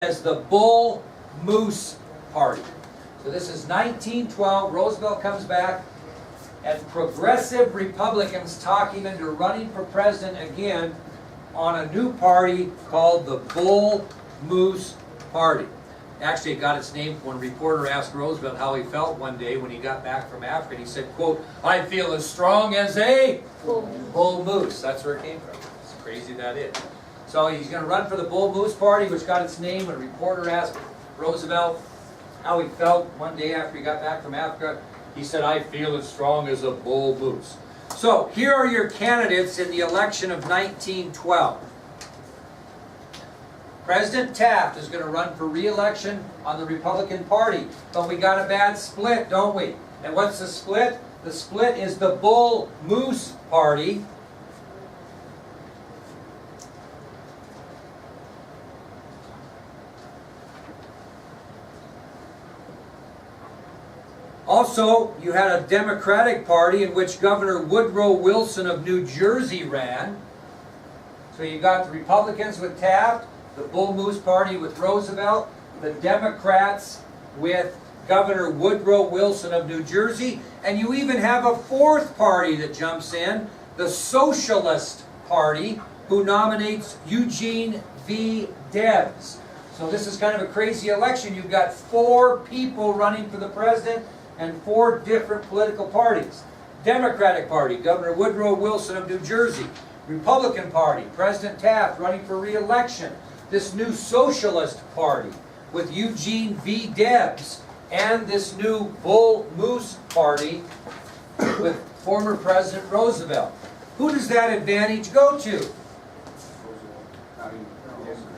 as the Bull Moose Party. So this is 1912. Roosevelt comes back, and progressive Republicans talk him into running for president again on a new party called the Bull Moose Party. Actually, it got its name when a reporter asked Roosevelt how he felt one day when he got back from Africa. He said, quote, "I feel as strong as a bull moose." That's where it came from. It's crazy that is. So he's going to run for the Bull Moose Party, which got its name when a reporter asked Roosevelt how he felt one day after he got back from Africa. He said, "I feel as strong as a bull moose." So here are your candidates in the election of 1912. President Taft is going to run for re-election on the Republican Party, but we got a bad split, don't we? And what's the split? The split is the Bull Moose Party. Also, you had a Democratic Party in which Governor Woodrow Wilson of New Jersey ran. So you got the Republicans with Taft, the Bull Moose Party with Roosevelt, the Democrats with Governor Woodrow Wilson of New Jersey, and you even have a fourth party that jumps in, the Socialist Party, who nominates Eugene V. Debs. So this is kind of a crazy election. You've got four people running for the president and four different political parties. Democratic Party, Governor Woodrow Wilson of New Jersey. Republican Party, President Taft running for re-election. This new Socialist Party with Eugene V. Debs, and this new Bull Moose Party with former President Roosevelt. Who does that advantage go to?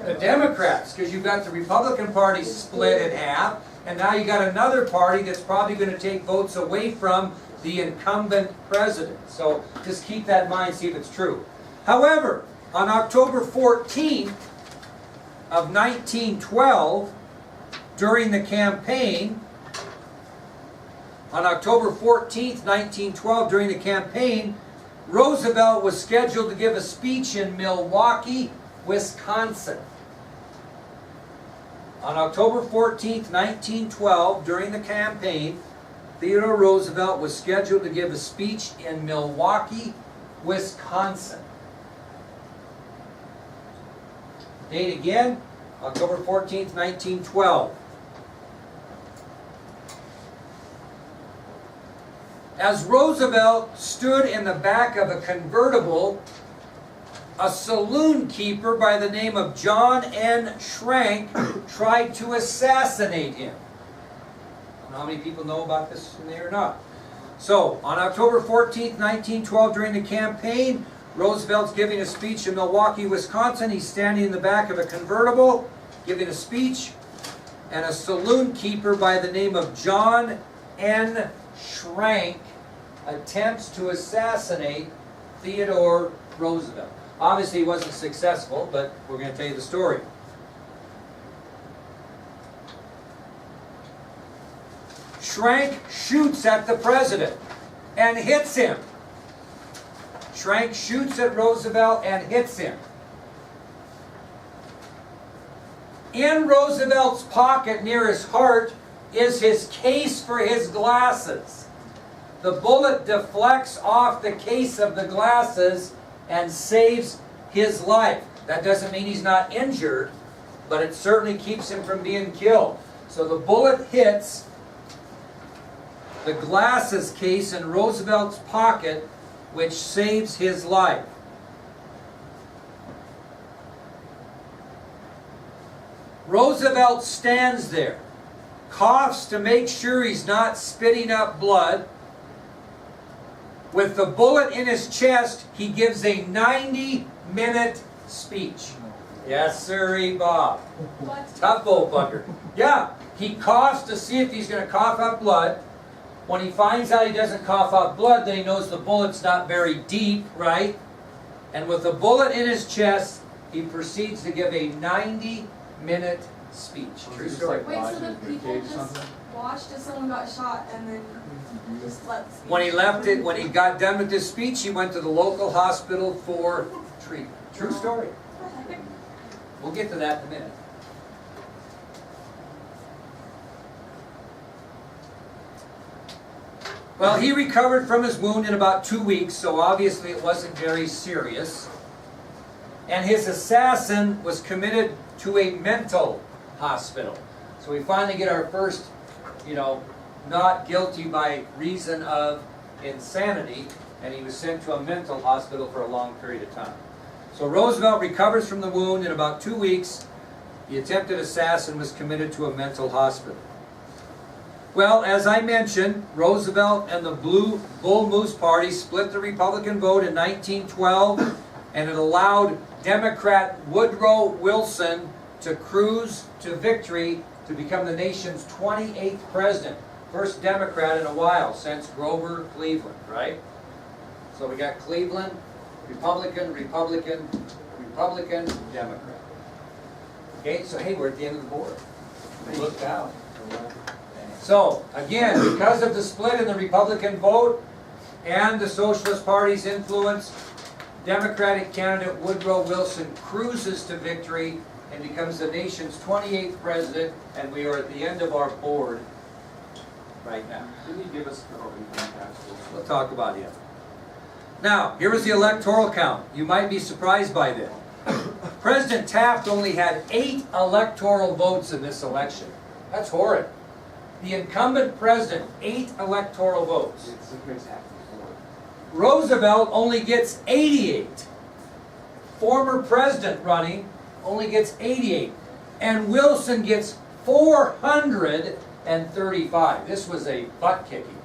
The Democrats, because you've got the Republican Party split in half, and now you got another party that's probably going to take votes away from the incumbent president. So just keep that in mind, see if it's true. However, on October 14th of 1912, during the campaign, on October 14th, 1912, during the campaign, Roosevelt was scheduled to give a speech in Milwaukee, Wisconsin. On October 14th, 1912, during the campaign, Theodore Roosevelt was scheduled to give a speech in Milwaukee, Wisconsin. Date again, October 14th, 1912. As Roosevelt stood in the back of a convertible, a saloon keeper by the name of John N. Schrank tried to assassinate him. I don't know how many people know about this in there or not. So, on October 14th, 1912, during the campaign, Roosevelt's giving a speech in Milwaukee, Wisconsin. He's standing in the back of a convertible, giving a speech, and a saloon keeper by the name of John N. Schrank attempts to assassinate Theodore Roosevelt. Obviously, he wasn't successful, but we're going to tell you the story. Schrank shoots at the president and hits him. Schrank shoots at Roosevelt and hits him. In Roosevelt's pocket near his heart is his case for his glasses. The bullet deflects off the case of the glasses and saves his life. That doesn't mean he's not injured, but it certainly keeps him from being killed. So the bullet hits the glasses case in Roosevelt's pocket, which saves his life. Roosevelt stands there, coughs to make sure he's not spitting up blood. With the bullet in his chest, he gives a 90-minute speech. Yes, sirree, Bob. What? Tough old bugger. Yeah, he coughs to see if he's going to cough up blood. When he finds out he doesn't cough up blood, then he knows the bullet's not very deep, right? And with the bullet in his chest, he proceeds to give a 90-minute speech. True story. Wait, so the people just watched as someone got shot and then just let the speech? When he got done with this speech, he went to the local hospital for treatment. True story. We'll get to that in a minute. Well, he recovered from his wound in about 2 weeks, so obviously it wasn't very serious. And his assassin was committed to a mental hospital. So we finally get our first, not guilty by reason of insanity, and he was sent to a mental hospital for a long period of time. So Roosevelt recovers from the wound in about 2 weeks. The attempted assassin was committed to a mental hospital. Well, as I mentioned, Roosevelt and the Bull Moose Party split the Republican vote in 1912, and it allowed Democrat Woodrow Wilson to cruise to victory to become the nation's 28th president. First Democrat in a while, since Grover Cleveland, right? So we got Cleveland, Republican, Republican, Republican, Democrat. Okay, so hey, we're at the end of the board. Look down. So, again, because of the split in the Republican vote and the Socialist Party's influence, Democratic candidate Woodrow Wilson cruises to victory and becomes the nation's 28th president, and we are at the end of our board right now. Didn't you give us income tax? We'll talk about him. Now, here is the electoral count. You might be surprised by this. President Taft only had 8 electoral votes in this election. That's horrid. The incumbent president, 8 electoral votes. It's increased half before. Roosevelt only gets 88. Former president running only gets 88. And Wilson gets 435. This was a butt kicking.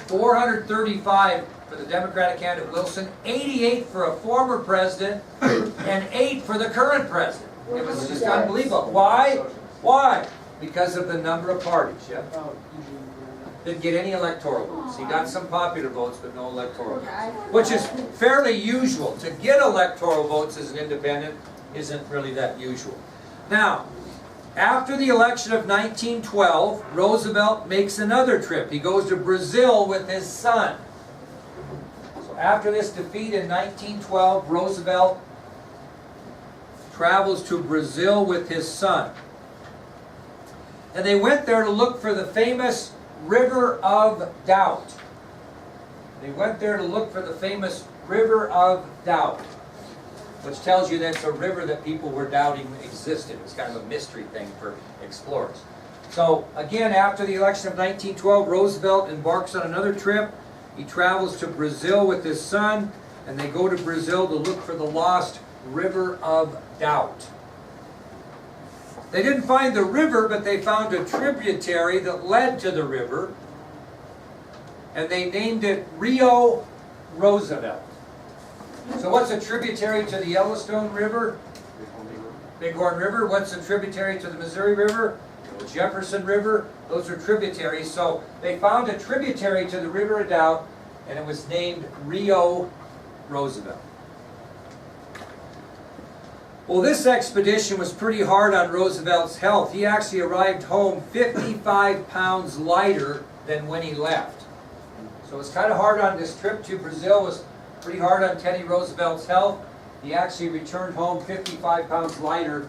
435 for the Democratic candidate Wilson, 88 for a former president, and 8 for the current president. It was just unbelievable. Why? Why? Because of the number of parties, yeah? Didn't get any electoral votes. He got some popular votes, but no electoral votes. Which is fairly usual. To get electoral votes as an independent isn't really that usual. Now, after the election of 1912, Roosevelt makes another trip. He goes to Brazil with his son. So after this defeat in 1912, Roosevelt travels to Brazil with his son. And they went there to look for the famous River of Doubt. They went there to look for the famous River of Doubt, which tells you that it's a river that people were doubting existed. It's kind of a mystery thing for explorers. So again, after the election of 1912, Roosevelt embarks on another trip. He travels to Brazil with his son, and they go to Brazil to look for the lost River of Doubt. They didn't find the river, but they found a tributary that led to the river, and they named it Rio Roosevelt. So what's a tributary to the Yellowstone River? Bighorn River. What's a tributary to the Missouri River? The Jefferson River. Those are tributaries. So they found a tributary to the River of Doubt, and it was named Rio Roosevelt. Well, this expedition was pretty hard on Roosevelt's health. He actually arrived home 55 pounds lighter than when he left. So it's kind of hard on this trip to Brazil. It was pretty hard on Teddy Roosevelt's health. He actually returned home 55 pounds lighter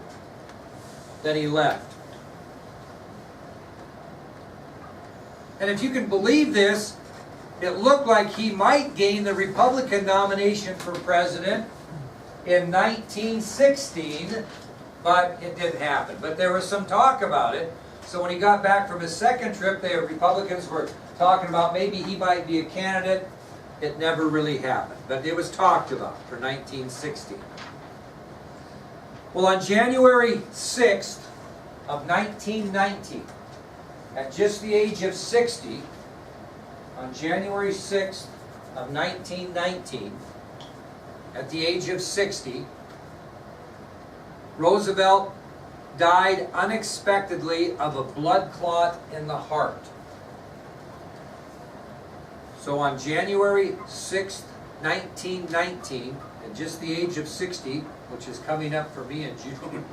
than he left. And if you can believe this, it looked like he might gain the Republican nomination for president in 1916, but it didn't happen. But there was some talk about it. So when he got back from his second trip, the Republicans were talking about maybe he might be a candidate. It never really happened, but it was talked about for 1916. Well, on January 6th of 1919, at just the age of 60, on January 6th of 1919, at the age of 60, Roosevelt died unexpectedly of a blood clot in the heart. So on January 6th, 1919, at just the age of 60, which is coming up for me in June,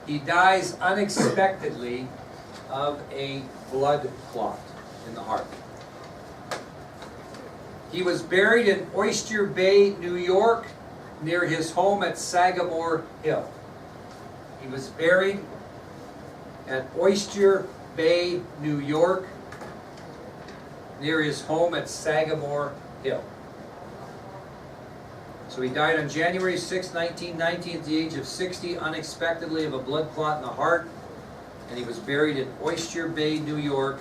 he dies unexpectedly of a blood clot in the heart. He was buried in Oyster Bay, New York, near his home at Sagamore Hill. He was buried at Oyster Bay, New York, near his home at Sagamore Hill. So he died on January 6, 1919 at the age of 60, unexpectedly of a blood clot in the heart, and he was buried in Oyster Bay, New York,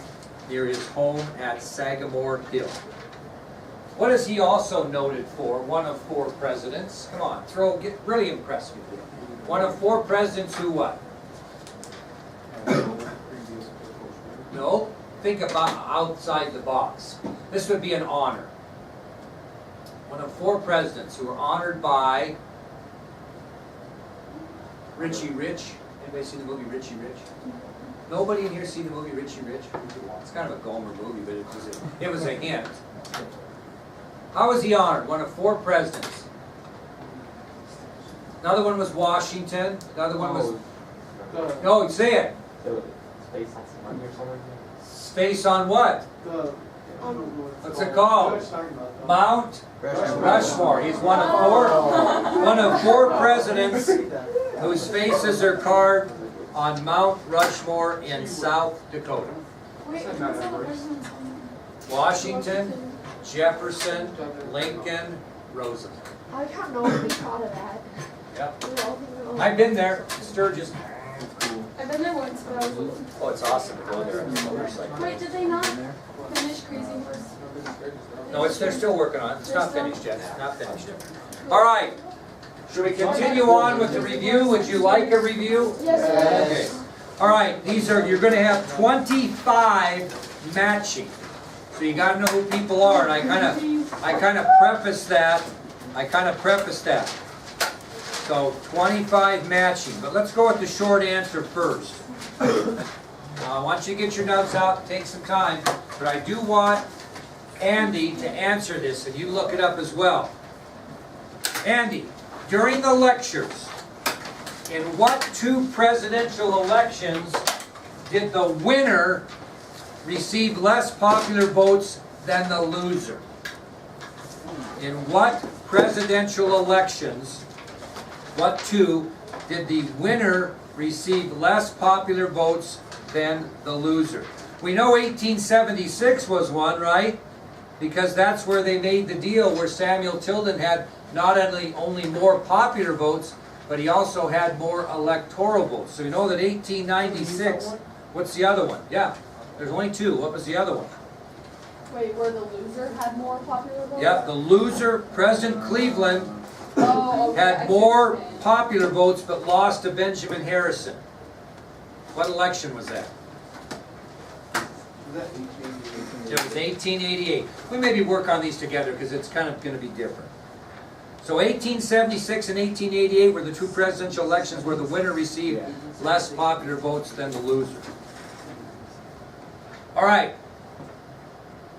near his home at Sagamore Hill. What is he also noted for? One of 4 presidents. Come on, get really impressed with you. One of 4 presidents who what? No, think about outside the box. This would be an honor. One of 4 presidents who were honored by Richie Rich. Anybody seen the movie Richie Rich? Nobody in here seen the movie Richie Rich? It's kind of a Gomer movie, but it was a hint. How was he honored? One of 4 presidents. Another one was Washington. Another one was... No, say it. Space on money or something? Space on what? What's it called? Mount Rushmore. He's one of 4 presidents whose faces are carved on Mount Rushmore in South Dakota. Wait, who's all the presidents? Washington, Jefferson, Lincoln, Roosevelt. I can't know if we thought of that. Yep. We all think of I've been there. Sturgis. I've been there once, but I was little. Oh, it's awesome to go there on a motorcycle. Wait, did they not finish Crazy Horse? No, they're still working on it. It's not finished yet. It's not finished yet. All right. Should we continue on with the review? Would you like a review? Yes. Okay. All right. You're going to have 25 matching. So you got to know who people are, and I kind of preface that. So 25 matching, but let's go with the short answer first. Once you get your notes out, take some time, but I do want Andy to answer this, and you look it up as well. Andy, during the lectures, in what 2 presidential elections did the winner receive less popular votes than the loser? In what presidential elections, what 2 did the winner receive less popular votes than the loser? We know 1876 was one, right? Because that's where they made the deal where Samuel Tilden had not only more popular votes, but he also had more electoral votes. So we know that 1896, what's the other one? Yeah, there's only 2. What was the other one? Wait, where the loser had more popular votes? Yep, the loser, President Cleveland, Oh, okay. had more popular votes but lost to Benjamin Harrison. What election was that? It was 1888. We maybe work on these together because it's kind of going to be different. So 1876 and 1888 were the 2 presidential elections where the winner received less popular votes than the loser. All right.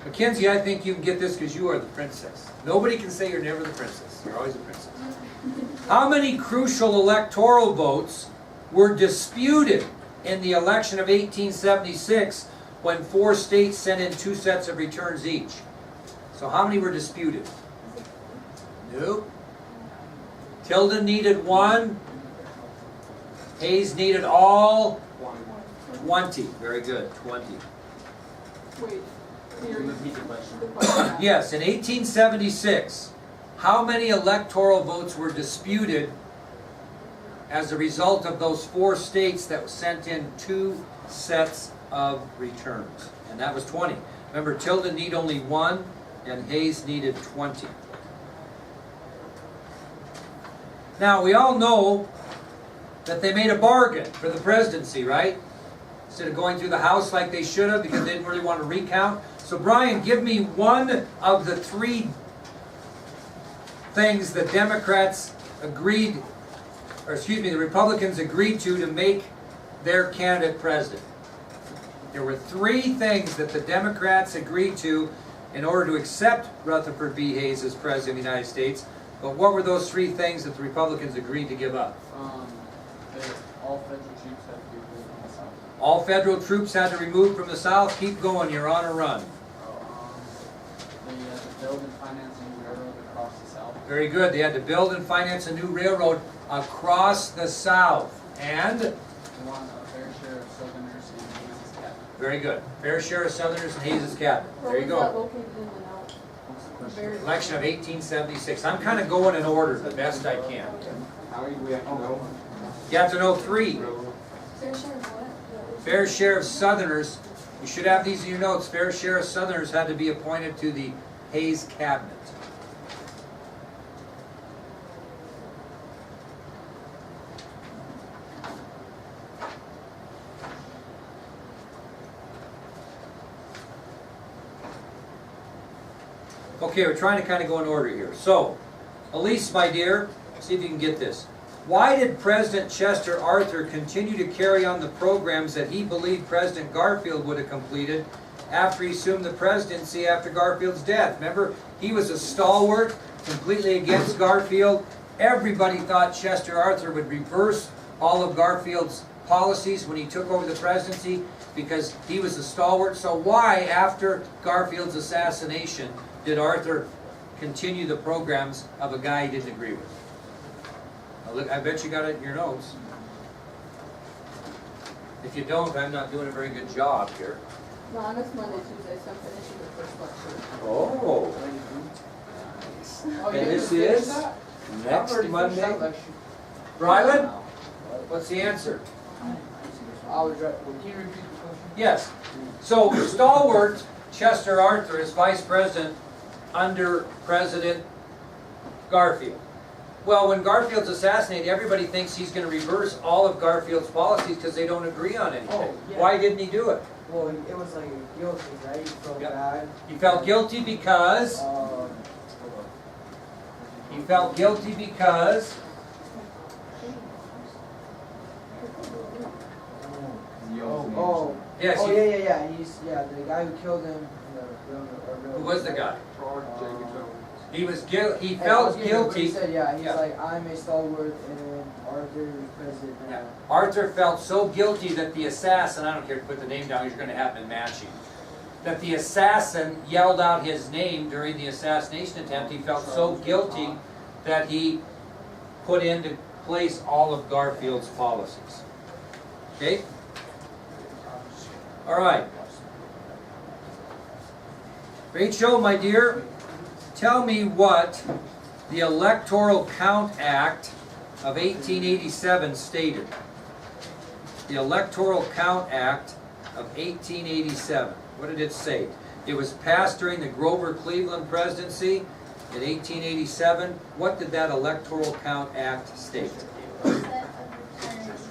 Mackenzie, I think you can get this because you are the princess. Nobody can say you're never the princess. You're always the princess. How many crucial electoral votes were disputed in the election of 1876 when 4 states sent in 2 sets of returns each? So how many were disputed? No. Tilden needed 1. Hayes needed all 20. Very good, 20. Wait. Repeat the question. Yes, in 1876, how many electoral votes were disputed as a result of those 4 states that sent in 2 sets of returns? And that was 20. Remember, Tilden needed only 1, and Hayes needed 20. Now, we all know that they made a bargain for the presidency, right? Instead of going through the House like they should have because they didn't really want to recount. So Brian, give me one of the 3 things the Democrats agreed, or excuse me, the Republicans agreed to make their candidate president. There were 3 things that the Democrats agreed to in order to accept Rutherford B. Hayes as president of the United States. But what were those 3 things that the Republicans agreed to give up? All federal troops have to be removed from the South. All federal troops had to be removed from the South. Keep going, you're on a run. They had to build and finance a new railroad across the South. Very good. They had to build and finance a new railroad across the South. And one, a fair share of Southerners in Hayes' cabinet. Very good. Fair share of Southerners in Hayes' cabinet. There you Where was that go. located in the note? What's the question? Very- Election of 1876. I'm kind of going in order the best I can. How do we have to know? You have to know three. Fair share of what? Fair share of Southerners, you should have these in your notes, fair share of Southerners had to be appointed to the Hayes cabinet. Okay, we're trying to kind of go in order here. So, Elise, my dear, see if you can get this. Why did President Chester Arthur continue to carry on the programs that he believed President Garfield would have completed after he assumed the presidency after Garfield's death? Remember, he was a stalwart, completely against Garfield. Everybody thought Chester Arthur would reverse all of Garfield's policies when he took over the presidency because he was a stalwart. So why, after Garfield's assassination, did Arthur continue the programs of a guy he didn't agree with? Now look, I bet you got it in your notes. If you don't, I'm not doing a very good job here. No, next Monday, Tuesday, so I'm finishing the first lecture. Oh, nice. And this is next Monday. Ryland, what's the answer? I was right. Can you repeat the question? Yes. So stalwart Chester Arthur is vice president under President Garfield. Well, when Garfield's assassinated, everybody thinks he's going to reverse all of Garfield's policies because they don't agree on anything. Oh, yeah. Why didn't he do it? Well, it was like guilty, right? He felt Yep. bad. He felt guilty because Oh, yes, oh he- yeah. He's the guy who killed him. who was the guy? He was he He felt He guilty. said, he's Yeah. like, I'm a stalwart, and Arthur is president now. Yeah. Arthur felt so guilty that the assassin, I don't care to put the name down, you're going to have them matching, that the assassin yelled out his name during the assassination attempt. He felt so guilty that he put into place all of Garfield's policies. Okay? All right. Rachel, my dear, tell me what the Electoral Count Act of 1887 stated. The Electoral Count Act of 1887. What did it say? It was passed during the Grover Cleveland presidency in 1887. What did that Electoral Count Act state? Set of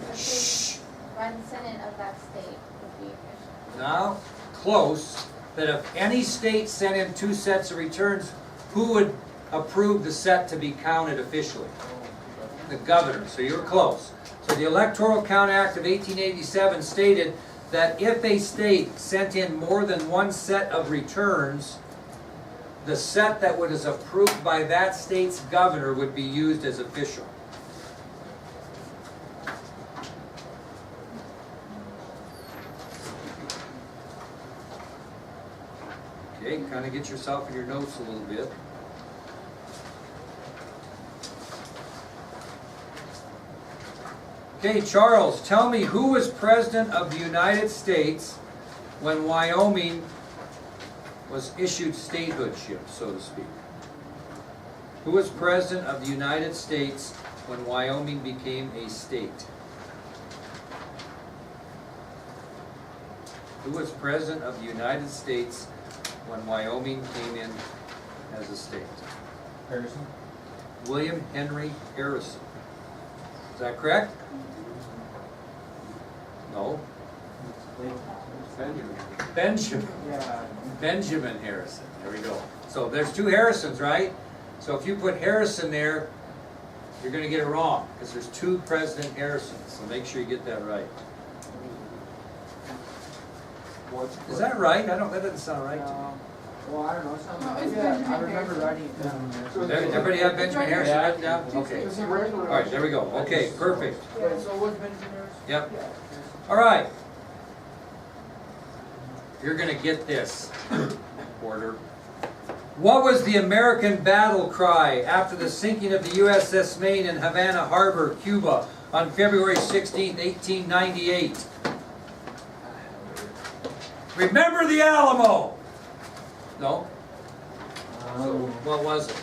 returns by the Senate of that state would be official. Now, close, that if any state sent in 2 sets of returns, who would approve the set to be counted officially? The governor, so you were close. So the Electoral Count Act of 1887 stated that if a state sent in more than 1 set of returns, the set that was approved by that state's governor would be used as official. Okay, kind of get yourself in your notes a little bit. Okay, Charles, tell me who was president of the United States when Wyoming was issued statehoodship, so to speak? Who was president of the United States when Wyoming became a state? Who was president of the United States when Wyoming came in as a state? Harrison? William Henry Harrison. Is that correct? No. Benjamin. Yeah. Benjamin Harrison. There we go. So there's 2 Harrisons, right? So if you put Harrison there, you're going to get it wrong because there's 2 President Harrisons. So make sure you get that right. Is that right? That doesn't sound right to me. Well, I don't know. No, it's I Benjamin remember Harrison. writing it down. Everybody have Benjamin It's right Harrison here. written down? Okay. Is he right? All right, there we go. Okay, perfect. Wait, so what's Benjamin Harrison? Yep. Yeah. All right. You're going to get this, Porter. What was the American battle cry after the sinking of the USS Maine in Havana Harbor, Cuba, on February 16th, 1898? Remember the Alamo? No? So what was it?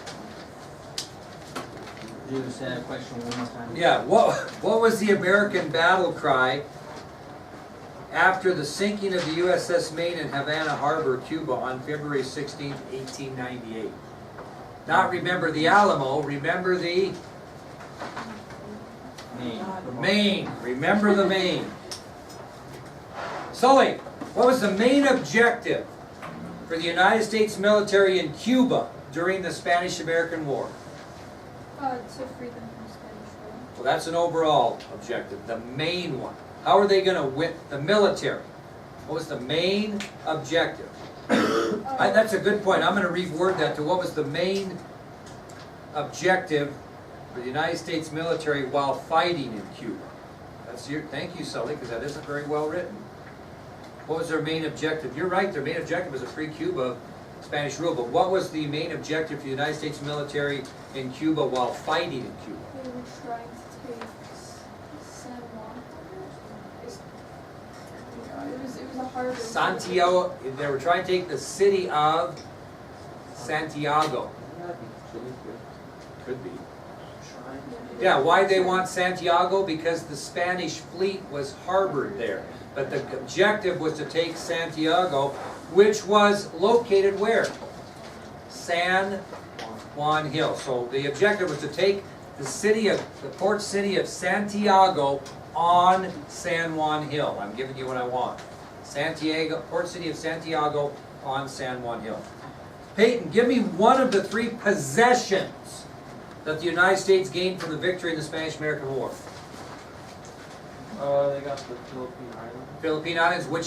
Do you say that question one more time? Yeah, what was the American battle cry after the sinking of the USS Maine in Havana Harbor, Cuba on February 16, 1898? Not remember the Alamo, remember the Maine. Remember the Maine. Sully, what was the main objective for the United States military in Cuba during the Spanish-American War? To free them from Spanish rule. Well, that's an overall objective, the main one. How are they going to win the military? What was the main objective? That's a good point. I'm going to reword that to what was the main objective for the United States military while fighting in Cuba? That's your, thank you, Sully, because that isn't very well written. What was their main objective? You're right, their main objective was to free Cuba, Spanish rule, but what was the main objective for the United States military in Cuba while fighting in Cuba? They were trying to take San Juan. It was a harbor. Santiago, they were trying to take the city of Santiago. Could be. Yeah, why'd they want Santiago? Because the Spanish fleet was harbored there. But the objective was to take Santiago, which was located where? San Juan Hill. So the objective was to take the port city of Santiago on San Juan Hill. I'm giving you what I want. Santiago, port city of Santiago on San Juan Hill. Peyton, give me one of the three possessions that the United States gained from the victory in the Spanish-American War. They got the Philippine Islands. Philippine Islands, which